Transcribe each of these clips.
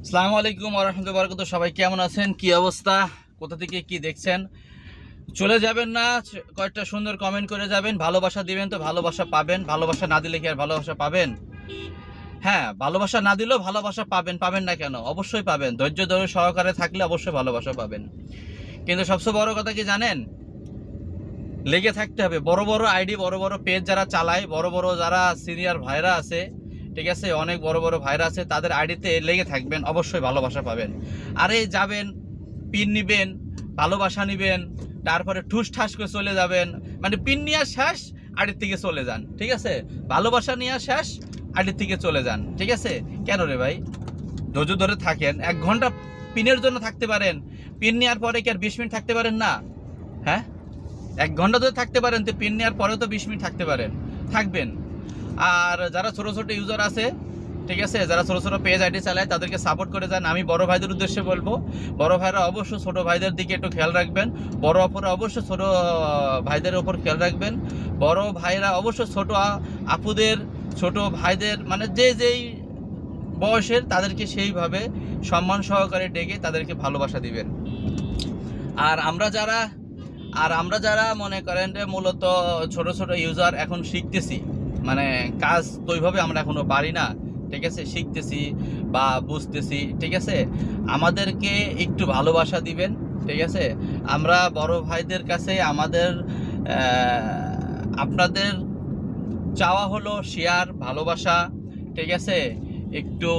আসসালামু আলাইকুম ওয়া রাহমাতুল্লাহি ওয়া বারাকাতুহু। সবাই কেমন আছেন? কি অবস্থা? কোথা থেকে কি দেখছেন? চলে যাবেন না, কয়েকটা সুন্দর কমেন্ট করে যাবেন। ভালোবাসা দিবেন তো ভালোবাসা পাবেন। ভালোবাসা না দিলে কি আর ভালোবাসা পাবেন? হ্যাঁ, ভালোবাসা না দিলেও ভালোবাসা পাবেন। পাবেন না কেন? অবশ্যই পাবেন। ধৈর্য ধরে সহকারে থাকলে অবশ্যই ভালোবাসা পাবেন। কিন্তু সবচেয়ে বড় কথা কি জানেন? লেগে থাকতে হবে। বড় বড় আইডি, বড় বড় পেজ যারা চালায়, বড় বড় যারা সিনিয়র ভাইরা আছে, ঠিক আছে, অনেক বড় বড় ভাইরা আছে, তাদের আইডিতে লেগে থাকবেন, অবশ্যই ভালোবাসা পাবেন। আরে যাবেন, পিন নিবেন, ভালোবাসা নিবেন, তারপরে ঠুস ঠাস করে চলে যাবেন। মানে পিন নিয়ে শেষ, আইডির থেকে চলে যান, ঠিক আছে। ভালোবাসা নিয়ে শেষ, আইডির থেকে চলে যান, ঠিক আছে। কেন রে ভাই? ধৈর্য ধরে থাকেন। 1 ঘন্টা পিনের জন্য থাকতে পারেন, পিন নেওয়ার পরে কি আর 20 মিনিট থাকতে পারেন না? হ্যাঁ, 1 ঘন্টা ধরে থাকতে পারেন, তো পিন নেওয়ার পরেও তো 20 মিনিট থাকতে পারেন, থাকবেন। আর যারা ছোটো ছোটো ইউজার আছে, ঠিক আছে, যারা ছোটো ছোটো পেজ আইডি চালায়, তাদেরকে সাপোর্ট করে যান। আমি বড় ভাইদের উদ্দেশ্যে বলবো, বড় ভাইরা অবশ্যই ছোটো ভাইদের দিকে একটু খেয়াল রাখবেন। বড় অপরা অবশ্যই ছোটো ভাইদের ওপর খেয়াল রাখবেন। বড় ভাইরা অবশ্যই ছোটো আপুদের, ছোটো ভাইদের, মানে যেই বয়সের, তাদেরকে সেইভাবে সম্মান সহকারে ডেকে তাদেরকে ভালোবাসা দিবেন। আর আমরা যারা মনে করেন যে মূলত ছোট ছোট ইউজার, এখন শিখতেছি, মানে কাজ তো ওইভাবে আমরা এখনো পারি না, ঠিক আছে, শিখতেছি বা বুঝতেছি, ঠিক আছে। আমাদেরকে একটু ভালোবাসা দিবেন, ঠিক আছে। আমরা বড় ভাইদের কাছে আমাদের আপনাদের চাওয়া হলো শেয়ার, ভালোবাসা, ঠিক আছে। একটু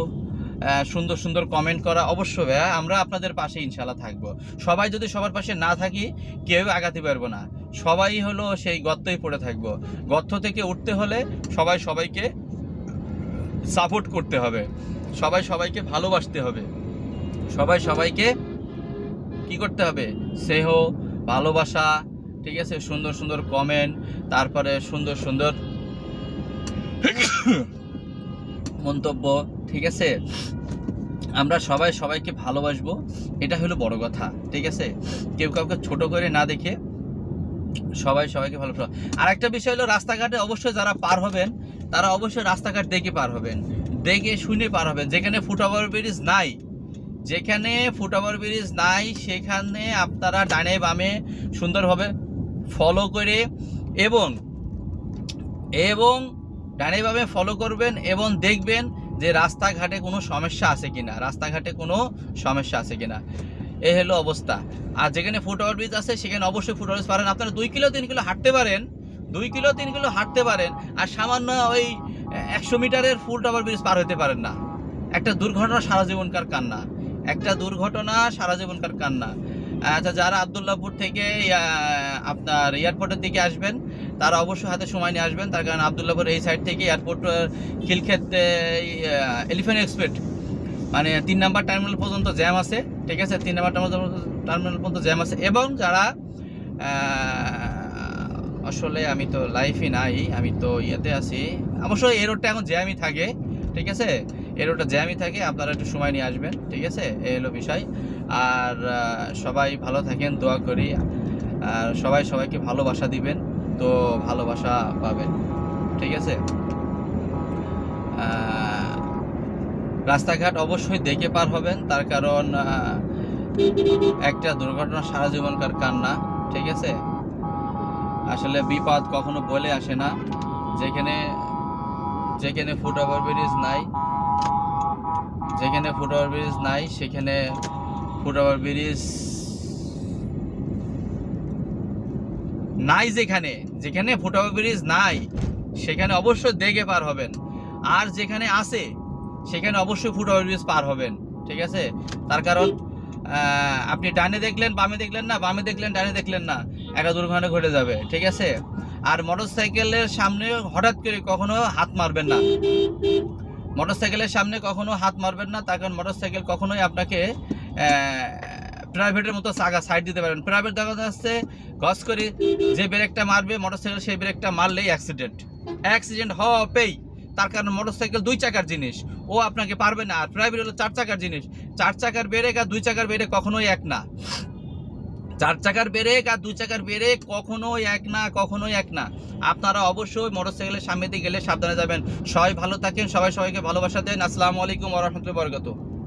সুন্দর সুন্দর কমেন্ট করা। অবশ্যই ভাইয়া, আমরা আপনাদের পাশে ইনশাল্লাহ থাকবো। সবাই যদি সবার পাশে না থাকি, কেউ আগাতে পারবো না। সবাই হলো সেই গর্তই পড়ে থাকবো। গর্ত থেকে উঠতে হলে সবাই সবাইকে সাপোর্ট করতে হবে, সবাই সবাইকে ভালোবাসতে হবে, সবাই সবাইকে কি করতে হবে? স্নেহ, ভালোবাসা, ঠিক আছে, সুন্দর সুন্দর কমেন্ট, তারপরে সুন্দর সুন্দর মন্তব্য, ঠিক আছে। আমরা সবাই সবাইকে ভালোবাসবো, এটা হলো বড় কথা, ঠিক আছে। কেউ কাউকে ছোট করে না দেখে সবাই সবাইকে ভালোবাসা। আর একটা বিষয় হলো, রাস্তাঘাটে অবশ্যই যারা পার হবেন, তারা অবশ্যই রাস্তাঘাট দেখে পার হবেন, দেখে শুনে পার হবেন। যেখানে ফুটওভার ব্রিজ নাই, যেখানে ফুটওভার ব্রিজ নাই, সেখানে আপনারা ডানে বামে সুন্দরভাবে ফলো করে এবং এবং ডানে বামে ফলো করবেন এবং দেখবেন যে রাস্তাঘাটে কোনো সমস্যা আছে কিনা, রাস্তাঘাটে কোনো সমস্যা আছে কিনা। এই হলো অবস্থা। আর যেখানে ফুটওভার ব্রিজ আছে, সেখানে অবশ্যই ফুটওভার ব্রিজ পারেন। আপনারা 2 কিলো 3 কিলো হাঁটতে পারেন, 2 কিলো 3 কিলো হাঁটতে পারেন, আর সামান্য ওই 100 মিটারের ফুটওভার ব্রিজ পার হতে পারেন না। একটা দুর্ঘটনা সারা জীবনকার কান্না, একটা দুর্ঘটনা সারা জীবনকার কান্না। আচ্ছা, যারা আবদুল্লাহপুর থেকে আপনার এয়ারপোর্টের দিকে আসবেন, তারা অবশ্যই হাতে সময় নিয়ে আসবেন। তার কারণ আবদুল্লাহপুর এই সাইড থেকে এয়ারপোর্ট খিলক্ষেত এলিফ্যান্ট এক্সপ্রেস, মানে 3 নাম্বার টার্মিনাল পর্যন্ত জ্যাম আছে, ঠিক আছে, 3 নাম্বার টার্মিনাল পর্যন্ত জ্যাম আছে। এবং যারা আসলে আমি তো লাইফই নাই, আমি তো ইয়েতে আছি, অবশ্যই এই রোডটা এখন জ্যামই থাকে, ঠিক আছে, এই রোডটা জ্যামই থাকে। আপনারা একটু সময় নিয়ে আসবেন, ঠিক আছে, এই হলো বিষয়। আর সবাই ভালো থাকেন, দোয়া করি। আর সবাই সবাইকে ভালোবাসা দিবেন, তো ভালোবাসা পাবেন, ঠিক আছে। রাস্তাঘাট অবশ্যই দেখে পার হবেন, তার কারণ একটা দুর্ঘটনা সারা জীবনকার কান্না, ঠিক আছে। আসলে বিপদ কখনো বলে আসে না। যেখানে যেখানে ফুটওভার ব্রিজ নাই, যেখানে ফুটওভার ব্রিজ নাই, সেখানে ফুটওভার ব্রিজ নাই, যেখানে যেখানে ফুটওভার ব্রিজ নাই, সেখানে অবশ্যই দেখে পার হবেন। আর যেখানে আছে, সেখানে অবশ্যই ফুটওভার ব্রিজ পার হবেন, ঠিক আছে। তার কারণ আপনি ডানে দেখলেন বামে দেখলেন না, বামে দেখলেন ডানে দেখলেন না, একটা দুর্ঘটনা ঘটে যাবে, ঠিক আছে। আর মোটরসাইকেলের সামনে হঠাৎ করে কখনো হাত মারবেন না, মোটরসাইকেলের সামনে কখনো হাত মারবেন না। তার কারণ মোটরসাইকেল কখনোই আপনাকে প্রাইভেটের মতো সাইড দিতে পারেন। প্রাইভেট দেখা যাচ্ছে গস করে যে ব্রেকটা মারবে মোটরসাইকেল, সেই ব্রেকটা মারলেই অ্যাক্সিডেন্ট হবেই। তার কারণ মোটরসাইকেল 2 চাকার জিনিস, ও আপনাকে পারবে না। আর প্রাইভেট হলো 4 চাকার জিনিস। 4 চাকার ব্রেক আর 2 চাকার ব্রেক কখনোই এক না। 4 চাকার ব্রেক আর 2 চাকার ব্রেক কখনোই এক না, কখনোই এক না। আপনারা অবশ্যই মোটরসাইকেলের সামনে দিয়ে গেলে সাবধানে যাবেন। সবাই ভালো থাকেন, সবাই সবাইকে ভালোবাসা দেন। আসসালামু আলাইকুম ওয়া রাহমাতুল্লাহি ওয়া বারাকাতুহু।